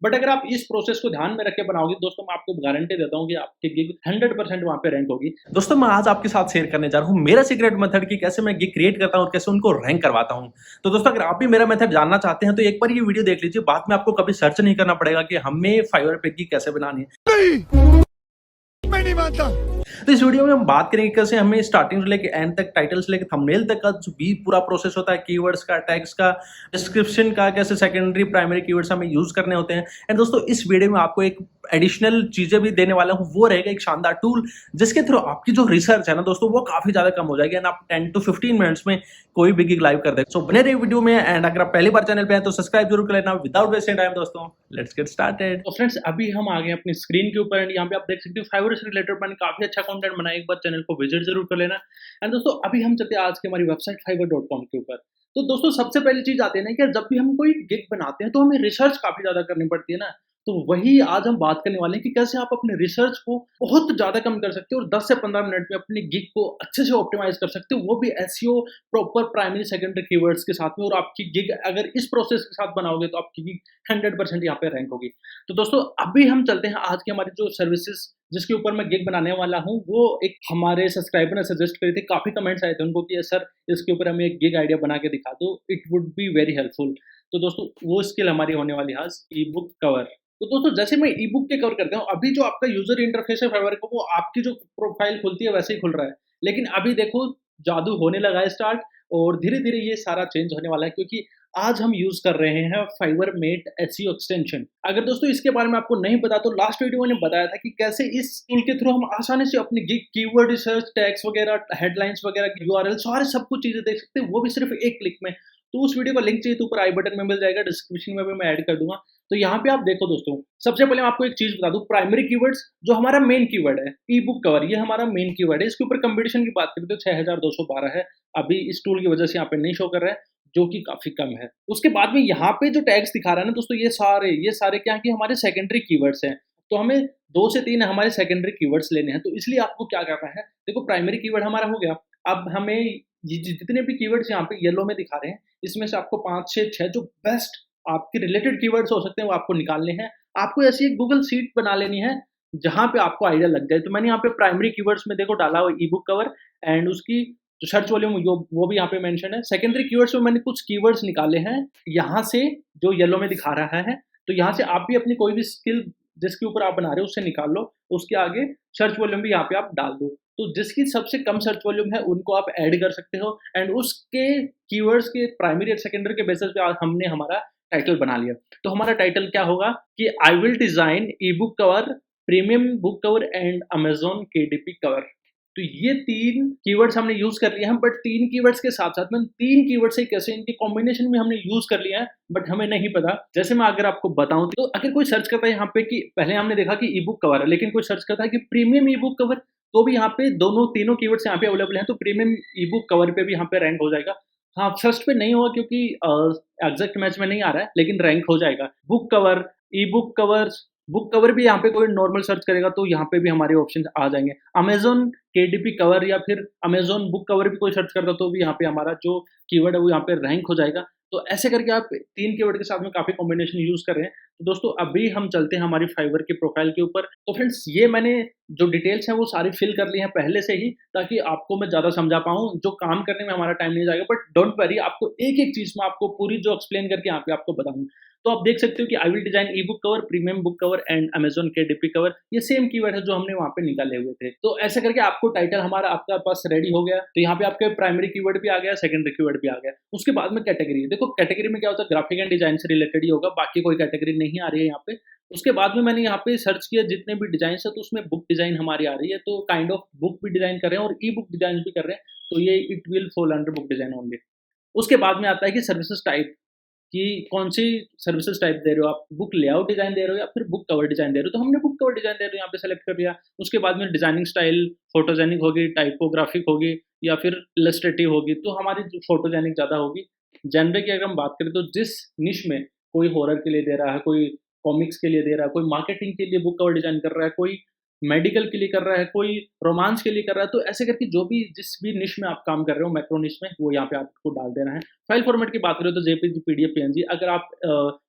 But अगर आप इस प्रोसेस को ध्यान में रख के बनाओगे दोस्तों, मैं आपको गारंटी देता हूँ कि आपकी गिग 100% वहाँ पे रैंक होगी। दोस्तों मैं आज आपके साथ शेयर करने जा रहा हूँ मेरा सीक्रेट मेथड कि कैसे मैं गिग क्रिएट करता हूँ और कैसे उनको रैंक करवाता हूँ। तो दोस्तों अगर आप भी मेरा मेथड जानना चाहते हैं तो एक बार ये वीडियो देख लीजिए, बाद में आपको कभी सर्च नहीं करना पड़ेगा कि हमें फाइवर पे गिग कैसे बनानी है। मैं नहीं मानता। तो इस वीडियो में हम बात करेंगे कैसे हमें स्टार्टिंग से लेके एंड तक, टाइटल से लेके थंबनेल तक का जो भी पूरा प्रोसेस होता है, कीवर्ड्स का, टैग्स का, डिस्क्रिप्शन का, कैसे सेकेंडरी प्राइमरी कीवर्ड्स हमें यूज करने होते हैं। एंड दोस्तों इस वीडियो में आपको एक एडिशनल चीजें भी देने वाला हूँ, वो रहेगा एक शानदार टूल जिसके थ्रू आपकी जो रिसर्च है ना दोस्तों वो काफी ज्यादा कम हो जाएगी एंड आप 10 to 15 मिनट्स में कोई भी गिग लाइव कर देंगे। सो बने रहिए वीडियो में एंड अगर आप पहली बार चैनल पे हैं तो सब्सक्राइब जरूर कर लेना। विदाउट वेस्टिंग टाइम दोस्तों लेट्स गेट स्टार्टेड। तो फ्रेंड्स अभी हम आ गए अपनी स्क्रीन के ऊपर एंड यहाँ पे आप देख सकते हो फाइवर से रिलेटेड मैंने काफी अच्छा कंटेंट बनाया, एक बार चैनल को विजिट जरूर कर लेना। एंड दोस्तों अभी हम चलते हैं आज की हमारी वेबसाइट fiverr.com के ऊपर। तो दोस्तों सबसे पहली चीज आती है ना कि जब भी हम कोई गिग बनाते हैं तो हमें रिसर्च काफी ज्यादा करनी पड़ती है ना। तो वही आज हम बात करने वाले हैं कि कैसे आप अपने रिसर्च को बहुत ज्यादा कम कर सकते हो और 10 से 15 मिनट में अपनी गिग को अच्छे से ऑप्टिमाइज कर सकते हो, वो भी SEO proper primary secondary keywords के साथ में। और आपकी गिग अगर इस प्रोसेस के साथ बनाओगे तो आपकी गिग 100% यहाँ पे रैंक होगी। तो दोस्तों अभी हम चलते हैं आज की हमारी जो सर्विसेज जिसके ऊपर मैं गिग बनाने वाला हूँ, वो एक हमारे सब्सक्राइबर ने सजेस्ट करी थी, काफी कमेंट्स आए थे उनको कि सर इसके ऊपर हमें एक गिग आइडिया बना के दिखा दो, it would be very helpful. तो दोस्तों वो स्किल हमारी होने वाली है आज ई बुक कवर। तो दोस्तों जैसे मैं ई बुक के कवर करता हूँ, अभी जो आपका यूजर इंटरफेस है फाइवर का वो आपकी जो प्रोफाइल खुलती है वैसे ही खुल रहा है, लेकिन अभी देखो जादू होने लगा है स्टार्ट और धीरे धीरे ये सारा चेंज होने वाला है क्योंकि आज हम यूज कर रहे हैं फाइवर मेट एसईओ एक्सटेंशन। अगर दोस्तों इसके बारे में आपको नहीं पता तो लास्ट वीडियो मैंने बताया था कि कैसे इस टूल के थ्रू हम आसानी से अपनी गिग कीवर्ड रिसर्च, टैग्स वगैरह, हेडलाइंस वगैरह, यूआरएल सारे सब कुछ चीजें देख सकते हैं, वो भी सिर्फ एक क्लिक में। तो उस वीडियो का लिंक चाहिए तो ऊपर आई बटन में मिल जाएगा, डिस्क्रिप्शन में भी मैं ऐड कर दूंगा। तो यहाँ पे आप देखो दोस्तों, सबसे पहले मैं आपको एक चीज बता दूं, प्राइमरी कीवर्ड्स जो हमारा मेन कीवर्ड है, ई बुक कवर ये हमारा मेन कीवर्ड है। इसके ऊपर कंपटीशन की बात करें तो 6212 है, अभी इस टूल की वजह से यहाँ पे नहीं शो कर रहा है, जो कि काफी कम है। उसके बाद में यहाँ पे जो टैग्स दिखा रहा है ना दोस्तों, ये सारे क्या है कि हमारे सेकेंडरी कीवर्ड्स हैं। तो हमें 2 से 3 हमारे सेकेंडरी कीवर्ड्स लेने हैं, तो इसलिए आपको क्या करना है, देखो प्राइमरी कीवर्ड हमारा हो गया। अब हमें जितने भी कीवर्ड्स यहाँ पे येलो में दिखा रहे हैं, इसमें से आपको 5 से 6 जो बेस्ट आपके रिलेटेड कीवर्ड्स हो सकते हैं वो आपको निकालने हैं। आपको ऐसी एक गूगल शीट बना लेनी है जहाँ पे आपको आइडिया लग जाए। तो मैंने यहाँ पे प्राइमरी कीवर्ड्स में देखो डाला हुआ ई बुक कवर एंड उसकी जो सर्च वॉल्यूम वो भी यहाँ पे मेंशन है। सेकेंडरी कीवर्ड्स में मैंने कुछ कीवर्ड्स निकाले हैं यहाँ से जो येलो में दिखा रहा है। तो यहाँ से आप भी अपनी कोई भी स्किल जिसके ऊपर आप बना रहे हो उससे निकाल लो, उसके आगे सर्च वॉल्यूम भी यहाँ पे आप डाल दो। तो जिसकी सबसे कम सर्च वॉल्यूम है उनको आप ऐड कर सकते हो एंड उसके कीवर्ड्स के प्राइमरी और सेकेंडरी के बेसिस पे आज हमने हमारा टाइटल बना लिया। तो हमारा टाइटल क्या होगा कि I will design E book cover, premium book cover and Amazon KDP cover. तो ये 3 कीवर्ड्स हमने यूज कर लिए हैं, बट 3 कीवर्ड्स के साथ-साथ में 3 कीवर्ड से कैसे इनके कॉम्बिनेशन में हमने यूज कर लिया है, बट हमें नहीं पता। जैसे मैं अगर आपको बताऊं तो अगर कोई सर्च करता है यहाँ पे कि पहले हमने देखा कि ई बुक कवर है, लेकिन कोई सर्च करता है कि प्रीमियम ई बुक कवर, तो भी यहाँ पे दोनों तीनों कीवर्ड्स यहाँ पे अवेलेबल हैं। तो प्रीमियम ई बुक कवर पे भी यहाँ पे रैंक हो जाएगा। हाँ, फर्स्ट पे नहीं होगा क्योंकि एग्जैक्ट मैच में नहीं आ रहा है, लेकिन रैंक हो जाएगा। बुक कवर, ई बुक कवर्स, बुक कवर भी यहाँ पे कोई नॉर्मल सर्च करेगा तो यहाँ पे भी हमारे ऑप्शन आ जाएंगे। अमेजोन केडीपी कवर या फिर अमेजोन बुक कवर भी कोई सर्च करता तो भी यहाँ पे हमारा जो कीवर्ड है वो यहाँ पे रैंक हो जाएगा। तो ऐसे करके आप 3 कीवर्ड के साथ में काफी कॉम्बिनेशन यूज कर रहे हैं। तो दोस्तों अभी हम चलते हैं हमारी फाइवर की प्रोफाइल के ऊपर। तो फ्रेंड्स ये मैंने जो डिटेल्स हैं वो सारी फिल कर ली हैं पहले से ही, ताकि आपको मैं ज्यादा समझा पाऊँ, जो काम करने में हमारा टाइम नहीं जाएगा। बट डोंट वरी, आपको एक एक चीज में आपको पूरी जो एक्सप्लेन करके यहाँ पे आपको बताऊँ। तो आप देख सकते हो कि I will design E book cover, premium book cover and Amazon KDP cover, ये सेम कीवर्ड है जो हमने वहाँ पे निकाले हुए थे। तो ऐसे करके आपको टाइटल हमारा आपका पास रेडी हो गया। तो यहाँ पे आपके प्राइमरी कीवर्ड भी आ गया, सेकेंडरी कीवर्ड भी आ गया। उसके बाद में कैटेगरी, देखो कैटेगरी में क्या होता है, ग्राफिक एंड डिजाइन से रिलेटेड ही होगा, बाकी कोई कैटेगरी नहीं आ रही है यहाँ पे। उसके बाद में मैंने यहाँ पे सर्च किया जितने भी डिजाइन है, तो उसमें बुक डिजाइन हमारी आ रही है। तो काइंड ऑफ बुक भी डिजाइन कर रहे हैं और ई बुक डिजाइन भी कर रहे हैं, तो ये it will fall under book design only. उसके बाद में आता है कि सर्विसेज टाइप, कि कौन सी सर्विसेज टाइप दे रहे हो आप, बुक लेआउट डिजाइन दे रहे हो या फिर बुक कवर डिजाइन दे रहे हो। तो हमने बुक कवर डिजाइन दे रहे हो यहाँ पे सेलेक्ट कर लिया। उसके बाद में डिजाइनिंग स्टाइल फोटोजेनिक होगी, टाइपोग्राफिक होगी या फिर इलस्ट्रेटिव होगी, तो हमारी फोटोजेनिक ज्यादा होगी। जेनरे की अगर हम बात करें तो जिस निश में कोई हॉरर के लिए दे रहा है, कोई कॉमिक्स के लिए दे रहा है, कोई मार्केटिंग के लिए बुक कवर डिजाइन कर रहा है, कोई मेडिकल के लिए कर रहा है, कोई रोमांस के लिए कर रहा है, तो ऐसे करके जो भी जिस भी निश में आप काम कर रहे हो, मैक्रो निश में, वो यहाँ पे आपको डाल देना है। फाइल फॉर्मेट की बात करें तो जेपीजी, पीडीएफ, पीएनजी। अगर आप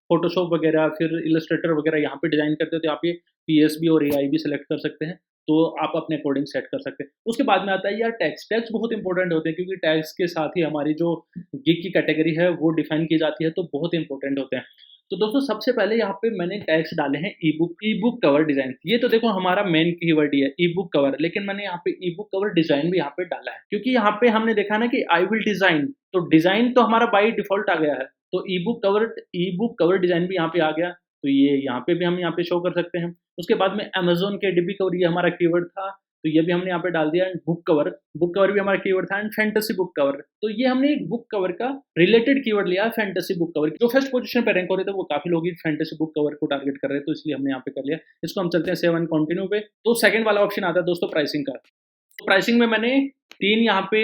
फोटोशॉप वगैरह फिर इलस्ट्रेटर वगैरह यहाँ पे डिज़ाइन करते हो तो आप ये पीएसबी और एआई भी सेलेक्ट कर सकते हैं, तो आप अपने अकॉर्डिंग सेट कर सकते हैं। उसके बाद में आता है यार टैग्स। टैग्स बहुत इंपॉर्टेंट होते हैं क्योंकि टैग्स के साथ ही हमारी जो गिग की कैटेगरी है वो डिफाइन की जाती है, तो बहुत इंपॉर्टेंट होते हैं। तो दोस्तों सबसे पहले यहाँ पे मैंने टैग्स डाले हैं ई बुक कवर डिज़ाइन। ये तो देखो हमारा मेन कीवर्ड ही है ई बुक कवर, लेकिन मैंने यहाँ पे ई बुक कवर डिज़ाइन भी यहाँ पे डाला है क्योंकि यहाँ पे हमने देखा ना कि आई विल डिज़ाइन, तो डिज़ाइन तो हमारा बाय डिफ़ॉल्ट आ गया है, तो ई बुक कवर डिज़ाइन भी यहाँ पे आ गया, तो ये यहाँ पे भी हम यहाँ पे शो कर सकते हैं। उसके बाद में अमेज़न के डीबी कवर, ये हमारा कीवर्ड था, तो ये भी हमने यहाँ पे डाल दिया। एंड बुक कवर भी हमारा कीवर्ड था। एंड फैंटेसी बुक कवर, तो ये हमने एक बुक कवर का रिलेटेड कीवर्ड लिया है, फैंटेसी बुक कवर। जो फर्स्ट पोजीशन पे रैंक हो रहे थे वो काफी लोग फैंटेसी बुक कवर को टारगेट कर रहे थे, तो इसलिए हमने यहाँ पे कर लिया। इसको हम चलते हैं सेव एंड कंटिन्यू पे। तो सेकंड वाला ऑप्शन आता है दोस्तों प्राइसिंग का। तो प्राइसिंग में मैंने 3 यहाँ पे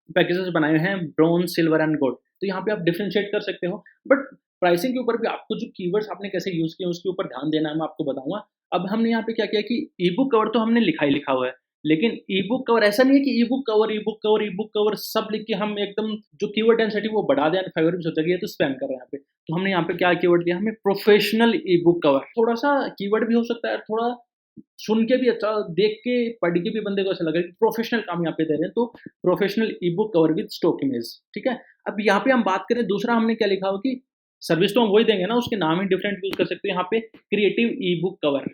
पैकेजेस बनाए हैं, ब्रॉन्ज, सिल्वर एंड गोल्ड। तो यहाँ पे आप डिफरेंशिएट कर सकते हो, बट प्राइसिंग के ऊपर भी आपको जो कीवर्ड्स आपने कैसे यूज किए उसके ऊपर ध्यान देना है, मैं आपको बताऊंगा। अब हमने यहाँ पे क्या किया कि ई बुक कवर तो हमने लिखा ही लिखा हुआ है, लेकिन ई बुक कवर ऐसा नहीं है कि ई बुक कवर, ई बुक कवर, ई बुक कवर सब लिख के हम एकदम जो कीवर्ड डेंसिटी वो बढ़ा दें। फाइवर भी सोचा कि ये तो स्पैम कर रहे हैं यहाँ पे, तो हमने यहाँ पे क्या कीवर्ड दिया, हमें प्रोफेशनल ई बुक कवर। थोड़ा सा कीवर्ड भी हो सकता है, थोड़ा सुन के भी अच्छा, देख के पढ़ के भी बंदे को ऐसा लगा कि प्रोफेशनल काम यहाँ पे दे रहे हैं, तो professional E book cover with stock image. ठीक है, अब यहाँ पे हम बात करें दूसरा हमने क्या लिखा हो कि सर्विस तो हम वही देंगे ना, उसके नाम ही डिफरेंट यूज कर सकते हैं। यहाँ पे क्रिएटिव ई बुक कवर,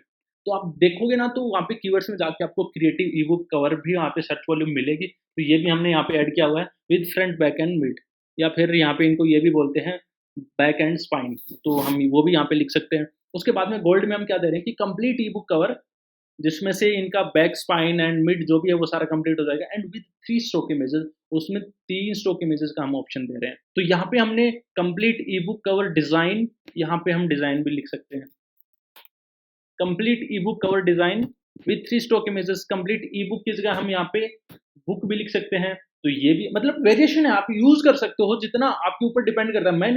तो आप देखोगे ना तो वहाँ पे कीवर्ड्स में जाके आपको क्रिएटिव ई बुक कवर भी वहाँ पे सर्च वॉल्यूम मिलेगी, तो ये भी हमने यहाँ पे ऐड किया हुआ है with front, back and mid, या फिर यहाँ पे इनको ये भी बोलते हैं बैक एंड स्पाइन, तो हम वो भी यहाँ पे लिख सकते हैं। उसके बाद में गोल्ड में हम क्या दे रहे हैं कि कंप्लीट ई बुक कवर, जिसमें से इनका बैक, स्पाइन एंड मिड जो भी है वो सारा कंप्लीट हो जाएगा, एंड विद 3 स्ट्रोक इमेजेस, उसमें 3 स्ट्रोक इमेजेस का हम ऑप्शन दे रहे हैं। तो यहाँ पे हमने कंप्लीट ई बुक कवर डिजाइन, यहाँ पे हम डिजाइन भी लिख सकते हैं, complete E book cover design with 3 stroke images. Complete E book की जगह हम यहाँ पे बुक भी लिख सकते हैं, तो ये भी मतलब वेरिएशन है, आप यूज कर सकते हो, जितना आपके ऊपर डिपेंड करता है। मैं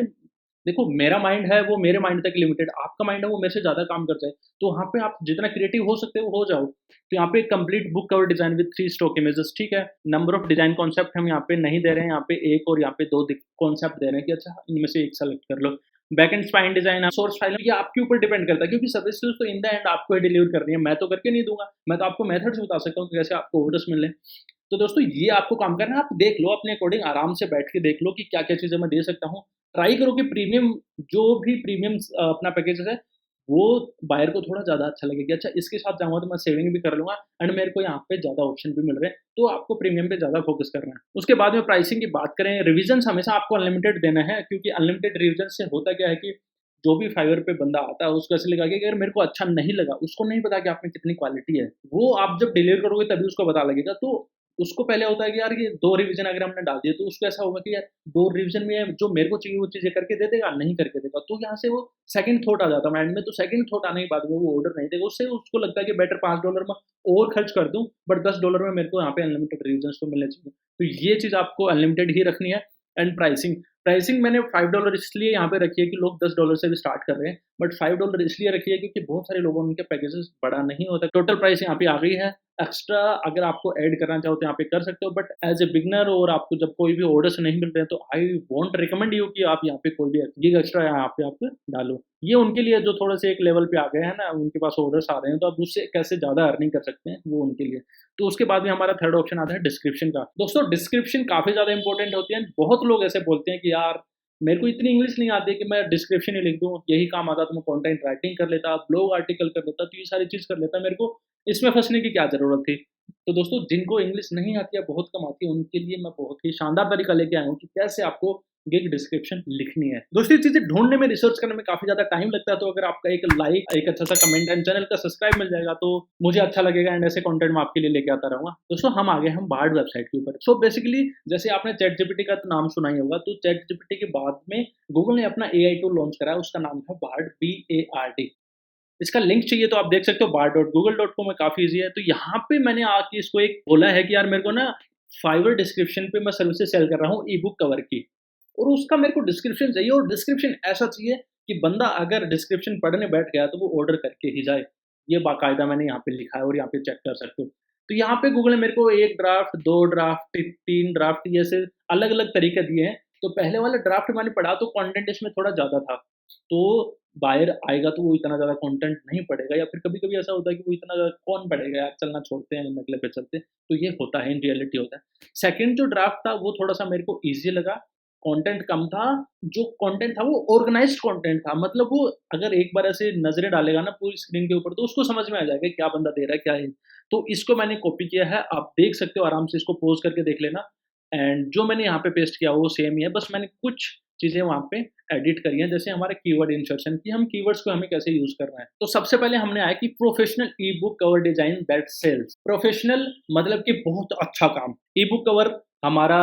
देखो मेरा माइंड है वो मेरे माइंड तक लिमिटेड, आपका माइंड है वो मेरे से ज़्यादा काम करता है, तो वहाँ पे आप जितना क्रिएटिव हो सकते हो हो जाओ। तो यहाँ पे complete book cover design with 3 stroke images, ठीक है। नंबर ऑफ डिजाइन कॉन्सेप्ट हम यहाँ पे नहीं दे रहे हैं, यहाँ पे 1 और यहाँ पे 2 कॉन्सेप्ट दे रहे हैं कि अच्छा इनमें से एक सेलेक्ट कर लो। Back and spine design, source file, ये आपके ऊपर डिपेंड करता है क्योंकि सर्विसेज तो इन द एंड आपको ही डिलीवर करनी है, मैं तो करके नहीं दूंगा, मैं तो आपको मेथड्स बता सकता हूँ कि कैसे आपको ऑर्डर्स मिले। तो दोस्तों ये आपको काम करना है, आप देख लो अपने अकॉर्डिंग, आराम से बैठ के देख लो कि क्या क्या चीज़ें मैं दे सकता हूँ। ट्राई करो कि प्रीमियम, जो भी प्रीमियम अपना पैकेज है वो बायर को थोड़ा ज़्यादा अच्छा लगे कि अच्छा इसके साथ जाऊँगा तो मैं सेविंग भी कर लूँगा एंड मेरे को यहाँ पे ज़्यादा ऑप्शन भी मिल रहे हैं, तो आपको प्रीमियम पे ज़्यादा फोकस करना है। उसके बाद में प्राइसिंग की बात करें, रिविजन हमेशा आपको अनलिमिटेड देना है, क्योंकि अनलिमिटेड रिविजन से होता क्या है कि जो भी फाइवर पे बंदा आता है उसको ऐसे लगा कि अगर मेरे को अच्छा नहीं लगा, उसको नहीं पता कि आप में कितनी क्वालिटी है, वो आप जब डिलीवर करोगे तभी उसको पता लगेगा। तो उसको पहले होता है कि यार ये 2 रिवीजन अगर हमने डाल दिए तो उसको ऐसा होगा कि यार 2 रिवीजन में जो मेरे को चाहिए वो चीज़ें करके दे देगा, नहीं करके देगा, तो यहाँ से वो सेकंड थॉट आ जाता है माइंड में। तो सेकंड थॉट आने के बाद वो ऑर्डर नहीं देगा, उससे उसको लगता है कि बेटर $5 में और खर्च कर दूँ, बट $10 में मेरे को यहाँ पे अनलिमिटेड रिवीजन तो मिलने चाहिए। तो ये चीज़ आपको अनलिमिटेड ही रखनी है। एंड प्राइसिंग मैंने $5 इसलिए यहाँ पे रखी है कि लोग $10 से भी स्टार्ट कर रहे हैं, बट $5 इसलिए रखी है क्योंकि बहुत सारे लोगों उनके पैकेजेस बड़ा नहीं होता। टोटल प्राइस यहाँ पे आ गई है। एक्स्ट्रा अगर आपको ऐड करना चाहो तो यहाँ पे कर सकते हो, बट एज ए बिगनर और आपको जब कोई भी ऑर्डर्स नहीं मिल रहे हैं तो आई वॉन्ट रिकमेंड यू कि आप यहाँ पे कोई भी गिग एक्स्ट्रा यहाँ पे आप डालो। ये उनके लिए जो थोड़े से एक लेवल पे आ गए हैं ना, उनके पास ऑर्डर्स आ रहे हैं, तो आप उससे कैसे ज़्यादा अर्निंग कर सकते हैं, वो उनके लिए। तो उसके बाद में हमारा थर्ड ऑप्शन आता है डिस्क्रिप्शन का। दोस्तों डिस्क्रिप्शन काफ़ी ज़्यादा इंपॉर्टेंट होती है। बहुत लोग ऐसे बोलते हैं कि यार मेरे को इतनी इंग्लिश नहीं आती कि मैं डिस्क्रिप्शन ही लिख दूँ, यही काम आता तो मैं कंटेंट राइटिंग कर लेता, ब्लॉग आर्टिकल कर लेता, तो ये सारी चीज़ कर लेता, मेरे को इसमें फंसने की क्या ज़रूरत थी। तो दोस्तों जिनको इंग्लिश नहीं आती है, बहुत कम आती है, उनके लिए मैं बहुत ही शानदार तरीका लेके आया हूँ कि कैसे आपको गिग डिस्क्रिप्शन लिखनी है। दोस्तों ये चीज़ें ढूंढने में, रिसर्च करने में काफ़ी ज़्यादा टाइम लगता है, तो अगर आपका एक लाइक, एक अच्छा सा कमेंट एंड चैनल का सब्सक्राइब मिल जाएगा तो मुझे अच्छा लगेगा, एंड ऐसे कंटेंट मैं आपके लिए लेके आता रहूँगा। दोस्तों हम आ गए हम बार्ड वेबसाइट के ऊपर। सो बेसिकली जैसे आपने चैट जीपीटी का तो नाम सुना ही होगा, तो चैट जीपीटी के बाद में गूगल ने अपना एआई टूल लॉन्च करा है, उसका नाम है बार्ड, BARD। इसका लिंक चाहिए तो आप देख सकते हो bard.google.com में, काफ़ी ईज़ी है। तो यहाँ पे मैंने आके इसको एक बोला है कि यार मेरे को ना फाइवर डिस्क्रिप्शन पे मैं सर्विसेज सेल कर रहा हूँ ई बुक कवर की, और उसका मेरे को डिस्क्रिप्शन चाहिए, और डिस्क्रिप्शन ऐसा चाहिए कि बंदा अगर डिस्क्रिप्शन पढ़ने बैठ गया तो वो ऑर्डर करके ही जाए। ये बाकायदा मैंने यहाँ पे लिखा है और यहाँ पे चेक कर सकते हो। तो यहाँ पे गूगल ने मेरे को 1 ड्राफ्ट, 2 ड्राफ्ट, 3 ड्राफ्ट, ये से अलग अलग तरीके दिए हैं। तो पहले वाला ड्राफ्ट मैंने पढ़ा तो कंटेंट इसमें थोड़ा ज़्यादा था, तो बायर आएगा तो वो इतना ज़्यादा कंटेंट नहीं पढ़ेगा, या फिर कभी-कभी ऐसा होता है कि वो इतना ज़्यादा कौन पढ़ेगा यार, चलना छोड़ते हैं, नकले पे चलते हैं। तो ये होता है, इन रियलिटी होता है। सेकंड जो ड्राफ्ट था वो थोड़ा-सा मेरे को ईज़ी लगा, कंटेंट कम था, जो कंटेंट था वो ऑर्गनाइज़्ड कंटेंट था। मतलब वो अगर एक बार ऐसे नज़रें डालेगा ना पूरी स्क्रीन के ऊपर, तो उसको समझ में आ जाएगा क्या बंदा दे रहा है, क्या है। तो इसको मैंने कॉपी किया है, आप देख सकते हो आराम से, इसको पॉज़ करके देख लेना। एंड जो मैंने यहाँ पे पेस्ट किया वो सेम ही है, बस मैंने कुछ चीज़ें वहाँ पे एडिट करी हैं, जैसे हमारा कीवर्ड इंसर्शन कि हम कीवर्ड्स को हमें कैसे यूज़ करना है। तो सबसे पहले हमने आया कि professional e-book cover design that sells. Professional मतलब कि बहुत अच्छा काम। ई-बुक कवर हमारा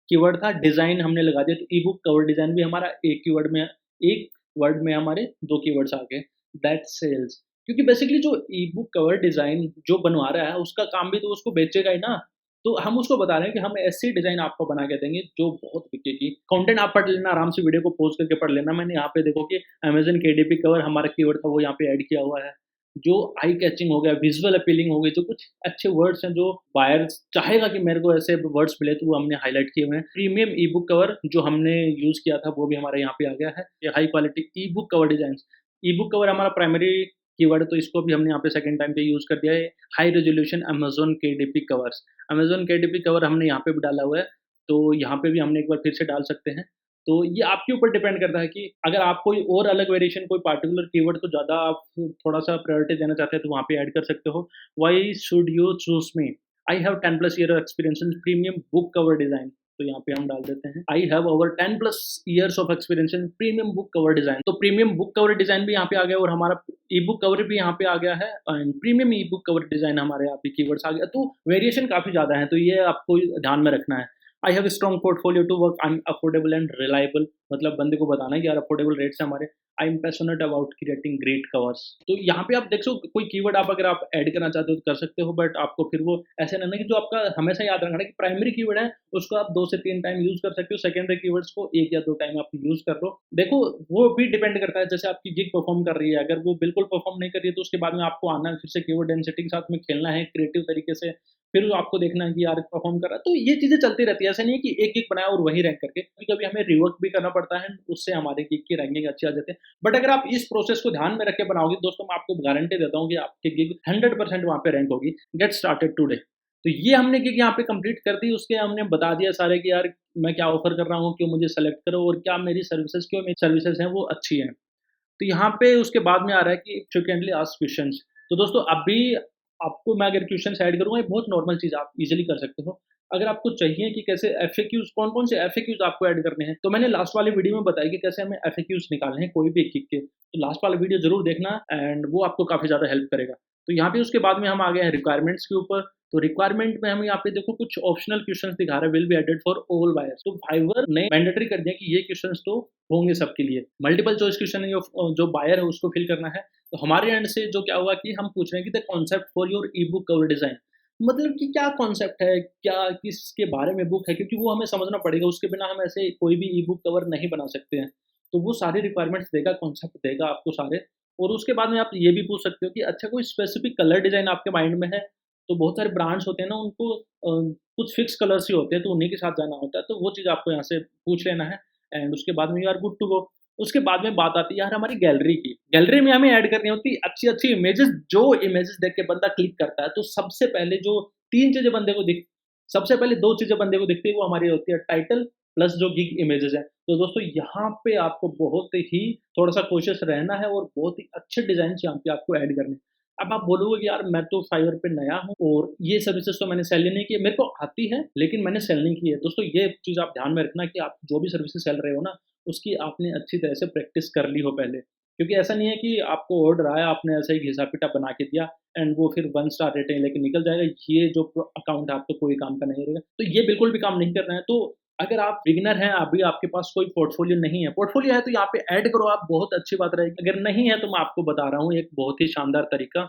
कीवर्ड था, डिज़ाइन हमने लगा दिया, तो ई-बुक कवर डिज़ाइन भी हमारा एक कीवर्ड में, एक वर्ड में हमारे 2 कीवर्ड्स आ गए, दैट सेल्स। क्योंकि बेसिकली जो ई-बुक कवर डिज़ाइन जो बनवा रहा है, उसका काम भी तो उसको बेचेगा ही ना। तो हम उसको बता रहे हैं कि हम ऐसी डिज़ाइन आपको बना के देंगे जो बहुत बिकेगी। कंटेंट आप पढ़ लेना, आराम से वीडियो को पॉज़ करके पढ़ लेना। मैंने यहाँ पे देखो कि अमेज़न केडीपी कवर हमारा कीवर्ड था, वो यहाँ पे ऐड किया हुआ है। जो आई कैचिंग हो गया, विज़ुअल अपीलिंग हो गई, जो कुछ अच्छे वर्ड्स हैं जो बायर्स चाहेगा कि मेरे को ऐसे वर्ड्स मिले, तो वो हमने हाइलाइट किए हुए हैं। प्रीमियम ई-बुक कवर जो हमने यूज़ किया था वो भी हमारे यहाँ पे आ गया है। ये high quality e-book cover designs. E-book cover हमारा प्राइमरी कीवर्ड है, तो इसको भी हमने यहाँ पे सेकंड टाइम पे यूज़ कर दिया है। High resolution Amazon KDP covers. Amazon KDP cover हमने यहाँ पे भी डाला हुआ है, तो यहाँ पे भी हमने एक बार फिर से डाल सकते हैं। तो ये आपके ऊपर डिपेंड करता है कि अगर आप कोई और अलग वेरिएशन, कोई पार्टिकुलर कीवर्ड को ज़्यादा आप थोड़ा-सा प्रायोरिटी देना चाहते हैं, तो वहाँ पे ऐड कर सकते हो। Why should you choose me? I have 10 plus year experience in premium book cover design. तो यहाँ पे हम डाल देते हैं, I have over 10 plus years of experience in premium book cover design. तो प्रीमियम बुक कवर डिज़ाइन भी यहाँ पे आ गया, और हमारा ई-बुक कवर भी यहाँ पे आ गया है, and premium e-book cover design हमारे यहाँ पे कीवर्ड्स आ गया। तो वेरिएशन काफ़ी ज़्यादा है, तो ये आपको ध्यान में रखना है। I have strong portfolio to work, I am affordable and reliable. मतलब बंदे को बताना है कि यार अफोर्डेबल रेट्स है हमारे। I am passionate about creating great covers. तो यहाँ पे आप देख सो कोई कीवर्ड आप अगर आप ऐड करना चाहते हो तो कर सकते हो, बट आपको फिर वो ऐसे रहना कि जो आपका हमेशा याद रखना है कि प्राइमरी कीवर्ड है उसको आप 2 से 3 टाइम यूज़ कर सकते हो, सेकेंडरी कीवर्ड्स को 1 या 2 टाइम आप यूज़ कर लो। देखो वो भी डिपेंड करता है, जैसे आपकी गिग परफॉर्म कर रही है, अगर वो बिल्कुल परफॉर्म नहीं कर रही है, तो उसके बाद में आपको आना है, फिर से कीवर्ड डेंसिटी के साथ में खेलना है क्रिएटिव तरीके से, फिर आपको देखना है कि यार परफॉर्म कर रहा है। तो ये चीज़ें चलती रहती है, ऐसा नहीं है कि एक गिग बनाया और वही रैंक करके, कभी-कभी हमें रिवर्क भी करना पड़ता है, उससे हमारे गिग की रैंकिंग अच्छी आ जाती है। बट अगर आप इस प्रोसेस को ध्यान में रख के बनाओगे दोस्तों, मैं आपको गारंटी देता हूँ कि आपकी गिग 100% वहाँ पे रैंक होगी। Get started today. तो ये हमने गिग यहाँ पे कंप्लीट कर दी, उसके हमने बता दिया सारे कि यार मैं क्या ऑफर कर रहा हूँ, क्यों मुझे सेलेक्ट करो, और क्या मेरी सर्विसेज, क्यों मेरी सर्विसेज हैं वो अच्छी हैं। तो यहाँ पे उसके बाद में आ रहा है कि फ्रीक्वेंटली आस्क्ड क्वेश्चंस। तो दोस्तों अभी आपको मैं अगर क्वेश्चंस ऐड करूँगा, ये बहुत नॉर्मल चीज़ आप इज़िली कर सकते हो। अगर आपको चाहिए कि कैसे एफएक्यूज़, कौन-कौन से एफएक्यूज़ आपको ऐड करने हैं, तो मैंने लास्ट वाली वीडियो में बताया कि कैसे हमें एफएक्यूज़ निकालने हैं कोई भी गिग के। तो लास्ट वाला वीडियो ज़रूर देखना, एंड वो आपको काफ़ी ज़्यादा हेल्प करेगा। तो यहाँ पे उसके बाद में हम आ गए हैं रिक्वायरमेंट्स के ऊपर। तो रिक्वायरमेंट में हम यहाँ पे देखो कुछ ऑप्शनल क्वेश्चंस दिखा रहा है, will be added for all buyers. तो फाइवर ने मैंडेटरी कर दिया कि ये क्वेश्चंस तो होंगे सबके लिए। मल्टीपल चॉइस क्वेश्चन जो बायर है उसको फिल करना है। तो हमारे एंड से जो क्या हुआ कि हम पूछ रहे हैं कि the concept for your e-book cover design. मतलब कि क्या कॉन्सेप्ट है, क्या किसके बारे में बुक है, क्योंकि वो हमें समझना पड़ेगा, उसके बिना हम ऐसे कोई भी ई-बुक कवर नहीं बना सकते हैं। तो वो सारी रिक्वायरमेंट्स देगा, कॉन्सेप्ट देगा आपको सारे, और उसके बाद में आप ये भी पूछ सकते हो कि अच्छा कोई स्पेसिफिक कलर डिज़ाइन आपके माइंड में है। तो बहुत सारे ब्रांड्स होते हैं ना, उनको कुछ फिक्स कलर्स ही होते हैं, तो उन्हीं के साथ जाना होता है, तो वो चीज़ आपको यहाँ से पूछ लेना है, एंड उसके बाद में you are good to go. उसके बाद में बात आती है यार हमारी गैलरी की। गैलरी में हमें ऐड करनी होती है अच्छी-अच्छी इमेजेस, जो इमेजेस देख के बंदा क्लिक करता है। तो सबसे पहले जो 3 चीज़ें बंदे को दिख सबसे पहले 2 चीज़ें बंदे को दिखती है, वो हमारी होती है टाइटल प्लस जो गिग इमेजेस हैं। तो दोस्तों यहाँ पे आपको बहुत ही थोड़ा-सा कॉशियस रहना है, और बहुत ही अच्छे डिज़ाइन्स यहाँ पे आपको ऐड करने हैं। अब आप बोलोगे कि यार मैं तो फाइवर पे नया हूँ और ये सर्विसेज़ तो मैंने सेल ही नहीं की है। मेरे को आती है लेकिन मैंने सेल नहीं की है। दोस्तों ये चीज़ आप ध्यान में रखना कि आप जो भी सर्विसेज़ सेल रहे हो ना, उसकी आपने अच्छी तरह से प्रैक्टिस कर ली हो पहले। क्योंकि ऐसा नहीं है कि आपको ऑर्डर आया, आपने ऐसे ही घिसा-पिटा बना के दिया एंड वो फिर 1 स्टार रेटिंग लेके निकल जाएगा। ये जो अकाउंट है आपका कोई काम का नहीं रहेगा। तो ये बिल्कुल भी काम नहीं करना है। तो अगर आप बिगिनर हैं, अभी आपके पास कोई पोर्टफोलियो नहीं है, पोर्टफोलियो है तो यहाँ पे ऐड करो आप, बहुत अच्छी बात रहेगी। अगर नहीं है तो मैं आपको बता रहा हूँ एक बहुत ही शानदार तरीका।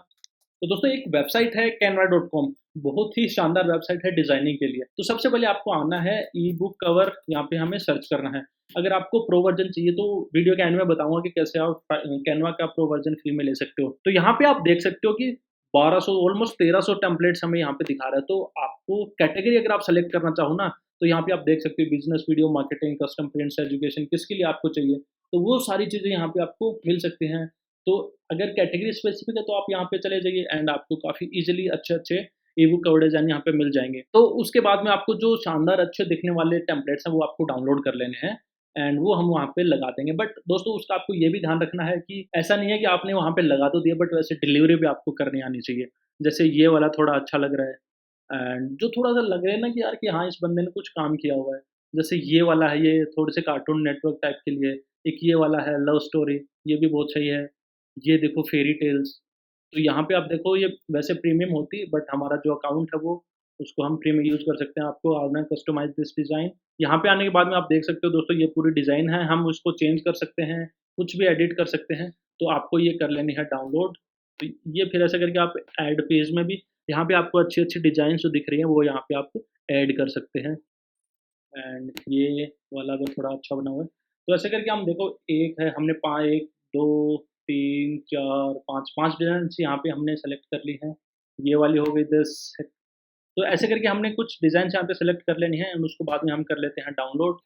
तो दोस्तों एक वेबसाइट है canva.com, बहुत ही शानदार वेबसाइट है डिज़ाइनिंग के लिए। तो सबसे पहले आपको आना है, ई-बुक कवर यहाँ पे हमें सर्च करना है। अगर आपको प्रो वर्ज़न चाहिए तो वीडियो के एंड में बताऊँगा कि कैसे आप कैनवा का प्रो वर्ज़न फ्री में ले सकते हो। तो यहाँ पे आप देख सकते हो कि 1200 ऑलमोस्ट 1300 टेम्पलेट्स हमें यहाँ पे दिखा रहा है। तो आपको कैटेगरी अगर आप सेलेक्ट करना चाहो ना, तो यहाँ पे आप देख सकते हो business, video, marketing, custom prints, education, किसके लिए आपको चाहिए। तो वो सारी चीज़ें यहाँ पे आपको मिल सकती हैं। तो अगर कैटेगरी स्पेसिफिक है तो आप यहाँ पे चले जाइए एंड आपको काफ़ी ईज़िली अच्छे-अच्छे ई-बुक कवर डिज़ाइन यहाँ पे मिल जाएँगे। तो उसके बाद में आपको जो शानदार अच्छे दिखने वाले टेम्पलेट्स हैं वो आपको डाउनलोड कर लेने हैं एंड वो हम वहाँ पे लगा देंगे। बट दोस्तों उसका आपको ये भी ध्यान रखना है कि ऐसा नहीं है कि आपने वहाँ पे लगा तो दिया बट वैसे डिलीवरी भी आपको करनी आनी चाहिए। जैसे ये वाला थोड़ा अच्छा लग रहा है एंड जो थोड़ा-सा लग रहा है ना कि यार कि हाँ, इस बंदे ने कुछ काम किया हुआ है। जैसे ये वाला है, ये थोड़े से कार्टून नेटवर्क टाइप के लिए। एक ये वाला है लव स्टोरी, ये भी बहुत सही है। ये देखो फेयरी टेल्स, तो यहाँ पे आप देखो ये वैसे प्रीमियम होती बट हमारा जो अकाउंट है वो उसको हम फ्री में यूज़ कर सकते हैं। आपको आना है कस्टमाइज़ दिस डिज़ाइन, यहाँ पे आने के बाद में आप देख सकते हो दोस्तों ये पूरी डिज़ाइन है, हम उसको चेंज कर सकते हैं, कुछ भी एडिट कर सकते हैं। तो आपको ये कर लेनी है डाउनलोड। तो ये फिर ऐसा करके आप ऐड पेज में भी यहाँ पे आपको अच्छी-अच्छी डिज़ाइन्स जो दिख रही हैं वो यहाँ पे आप ऐड कर सकते हैं। एंड ये वाला अगर थोड़ा अच्छा बना हुआ है, तो ऐसे करके हम देखो एक है हमने 1, 2, 3, 4, 5 डिज़ाइन्स यहाँ पे हमने सेलेक्ट कर ली हैं। ये वाली हो गई 10। तो ऐसे करके हमने कुछ डिज़ाइन्स यहाँ पे सेलेक्ट कर लेनी है एंड उसको बाद में हम कर लेते हैं डाउनलोड।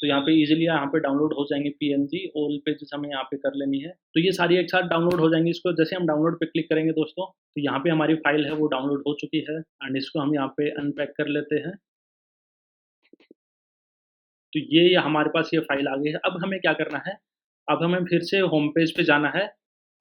तो यहाँ पे ईज़िली यहाँ पे डाउनलोड हो जाएँगे पीएनजी, ऑल पेजेज़ हमें यहाँ पे कर लेनी है। तो ये सारी एक साथ डाउनलोड हो जाएँगी, इसको जैसे हम डाउनलोड पे क्लिक करेंगे दोस्तों, तो यहाँ पे हमारी फ़ाइल है वो डाउनलोड हो चुकी है एंड इसको हम यहाँ पे अनपैक कर लेते हैं। तो ये हमारे पास ये फ़ाइल आ गई है। अब हमें क्या करना है, अब हमें फिर से होम पेज पे जाना है।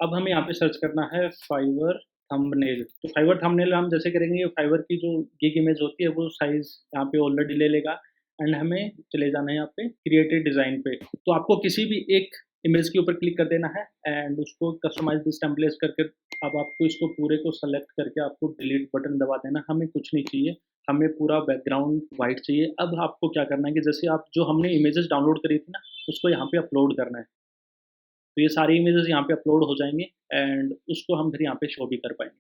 अब हमें यहाँ पे सर्च करना है फाइवर थंबनेल। तो फाइवर थंबनेल हम जैसे करेंगे, ये फाइवर की जो गिग इमेज होती है वो साइज़ यहाँ पे ऑलरेडी ले लेगा एंड हमें चले जाना है यहाँ पे क्रिएटेड डिज़ाइन पे। तो आपको किसी भी एक इमेज के ऊपर क्लिक कर देना है एंड उसको कस्टमाइज़ दिस टेम्पलेट्स करके अब आपको इसको पूरे को सेलेक्ट करके आपको डिलीट बटन दबा देना। हमें कुछ नहीं चाहिए, हमें पूरा बैकग्राउंड वाइट चाहिए। अब आपको क्या करना है कि जैसे आप जो हमने इमेजेस डाउनलोड करी थी ना, उसको यहाँ पे अपलोड करना है। तो ये सारी इमेजेस यहाँ पे अपलोड हो जाएँगी एंड उसको हम फिर यहाँ पे शो भी कर पाएँगे।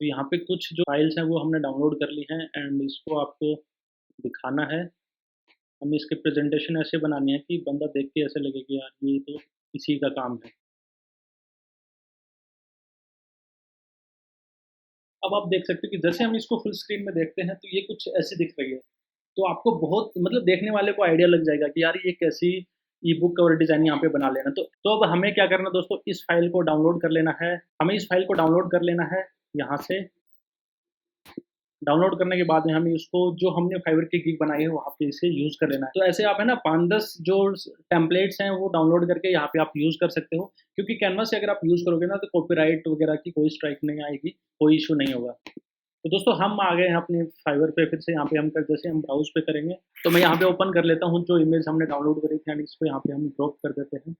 तो यहाँ पे कुछ जो फाइल्स हैं वो हमने डाउनलोड कर ली हैं एंड इसको आपको दिखाना है। हमें इसकी प्रेज़ेंटेशन ऐसे बनानी है कि बंदा देख के ऐसा लगे कि यार ये तो इसी का काम है। अब आप देख सकते हो कि जैसे हम इसको फुल स्क्रीन में देखते हैं तो ये कुछ ऐसी दिख रही है। तो आपको बहुत मतलब देखने वाले को आइडिया लग जाएगा कि यार ये कैसी ई-बुक कवर डिज़ाइन यहाँ पे बना लेना। तो अब हमें क्या करना है दोस्तों, इस फ़ाइल को डाउनलोड कर लेना है। हमें इस फ़ाइल को डाउनलोड कर लेना है यहाँ से। डाउनलोड करने के बाद में हमें उसको जो हमने फाइवर की गिग बनाई है वहाँ पे इसे यूज़ कर लेना है। तो ऐसे आप है ना 5-10 जो टेम्पलेट्स हैं वो डाउनलोड करके यहाँ पे आप यूज़ कर सकते हो। क्योंकि कैनवा से अगर आप यूज़ करोगे ना तो कॉपीराइट वगैरह की कोई स्ट्राइक नहीं आएगी, कोई इश्यू नहीं होगा। तो दोस्तों हम आ गए हैं अपने फाइवर पे, फिर से यहाँ पे हम कर जैसे हम ब्राउज़ पे करेंगे, तो मैं यहाँ पे ओपन कर लेता हूँ जो इमेज हमने डाउनलोड करी थी एंड इसको यहाँ पे हम ड्रॉप कर देते हैं।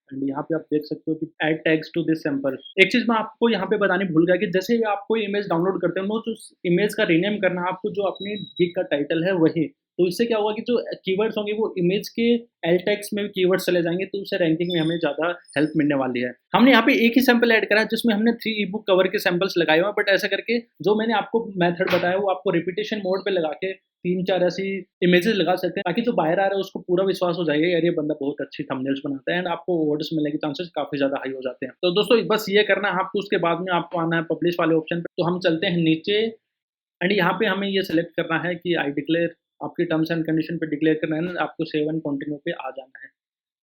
एंड यहाँ पे आप देख सकते हो कि add tags to this sample. एक चीज़ मैं आपको यहाँ पे बतानी भूल गया कि जैसे ही आप कोई इमेज डाउनलोड करते हो ना, तो उस इमेज का रीनेम करना है आपको, जो अपनी गिग का टाइटल है वही। तो इससे क्या होगा कि जो कीवर्ड्स होंगे वो इमेज के एल्ट टैग्स में भी कीवर्ड्स चले जाएँगे, तो उससे रैंकिंग में हमें ज़्यादा हेल्प मिलने वाली है। हमने यहाँ पे एक ही सैंपल ऐड करा है जिसमें हमने 3 ई-बुक कवर के सैंपल्स लगाए हुए हैं, बट ऐसा करके जो मैंने आपको मेथड बताया वो आपको रिपीटिशन मोड पे लगा के 3-4 ऐसी इमेजेस लगा सकते हैं, ताकि जो बायर आ रहा है उसको पूरा विश्वास हो जाएगा यार ये बंदा बहुत अच्छी थंबनेल्स बनाता है एंड आपको ऑर्डर्स मिलने के चांसेस काफ़ी ज़्यादा हाई हो जाते हैं। तो दोस्तों बस ये करना है आपको, उसके बाद में आपको आना है पब्लिश वाले ऑप्शन पे। तो हम चलते हैं नीचे एंड यहाँ पे हमें ये सेलेक्ट करना है कि आई डिक्लेयर, आपकी टर्म्स एंड कंडीशन पे डिक्लेयर करना है ना, आपको सेव एंड कंटिन्यू पे आ जाना है।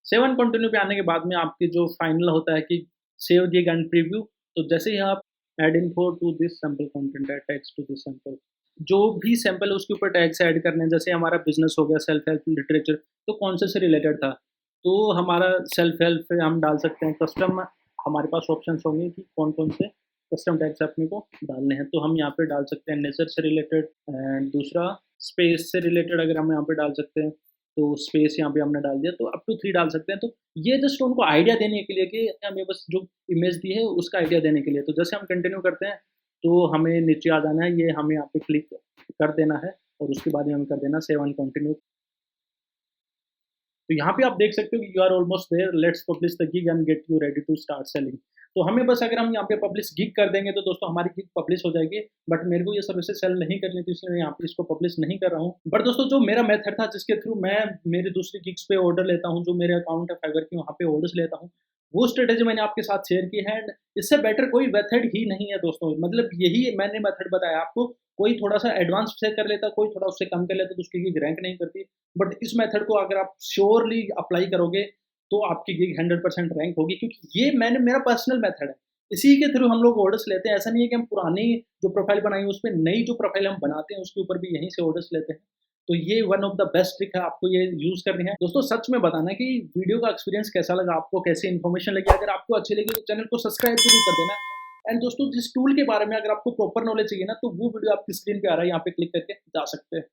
सेव एंड कंटिन्यू पे आने के बाद में आपकी जो फाइनल होता है कि सेव गिग एंड प्रीव्यू, तो जैसे ही आप add info to this sample content, add tags to this sample, जो भी सैंपल है उसके ऊपर टैग्स ऐड करने हैं। जैसे हमारा बिजनेस हो गया, सेल्फ हेल्प लिटरेचर, तो कौन से रिलेटेड था, तो हमारा सेल्फ हेल्प पे हम डाल सकते हैं कस्टम। हमारे पास ऑप्शंस होंगे कि कौन कौन से कस्टम टैग्स अपने को डालने हैं, तो हम यहाँ पे डाल सकते हैं नेचर से रिलेटेड एंड दूसरा स्पेस से रिलेटेड अगर हम यहाँ पे डाल सकते हैं, तो स्पेस यहाँ पे हमने डाल दिया, तो अप टू 3 डाल सकते हैं। तो ये जस्ट उनको आइडिया देने के लिए कि हमें बस जो इमेज दी है उसका आइडिया देने के लिए। तो जैसे हम कंटिन्यू करते हैं तो हमें नीचे आ जाना है, ये हमें यहाँ पे क्लिक कर देना है और उसके बाद में हमें कर देना सेव एंड कंटिन्यू। तो यहाँ पे आप देख सकते हो कि you are almost there, let's publish the gig and get you ready to start selling. तो हमें बस अगर हम यहाँ पे पब्लिश गिग कर देंगे तो दोस्तों हमारी गिग पब्लिश हो जाएगी, बट मेरे को ये सर्विसेज सेल नहीं करनी थी इसलिए मैं यहाँ पे इसको पब्लिश नहीं कर रहा हूँ। बट दोस्तों जो मेरा मेथड था जिसके थ्रू मैं मेरी दूसरी गिग्स पे ऑर्डर लेता हूँ, जो मेरे अकाउंट है फाइवर की वहाँ पे ऑर्डर्स लेता हूँ, वो स्ट्रेटेजी मैंने आपके साथ शेयर की है एंड इससे बेटर कोई मेथड ही नहीं है दोस्तों। मतलब यही मैंने मेथड बताया आपको। कोई थोड़ा-सा एडवांस से कर लेता, कोई थोड़ा उससे कम कर लेता तो उसकी गिग रैंक नहीं करती। बट इस मेथड को अगर आप श्योरली अप्लाई करोगे तो आपकी गिग 100% रैंक होगी, क्योंकि ये मेरा पर्सनल मेथड है। इसी के थ्रू हम लोग ऑर्डर्स लेते हैं। ऐसा नहीं है कि हम पुरानी जो प्रोफाइल बनाई है उसपे नई जो प्रोफाइल हम बनाते हैं उसके ऊपर भी यहीं से ऑर्डर्स लेते हैं। तो ये one of the best trick है, आपको ये यूज़ करनी है। दोस्तों सच में बताना कि वीडियो का एक्सपीरियंस कैसा लगा आपको, कैसी इन्फॉर्मेशन लगी। अगर आपको अच्छी लगी तो चैनल को सब्सक्राइब ज़रूर कर देना। एंड दोस्तों जिस टूल के बारे में अगर आपको प्रॉपर नॉलेज चाहिए ना, तो वो वीडियो आपकी स्क्रीन पे आ रहा है, यहाँ पे क्लिक करके जा सकते हैं।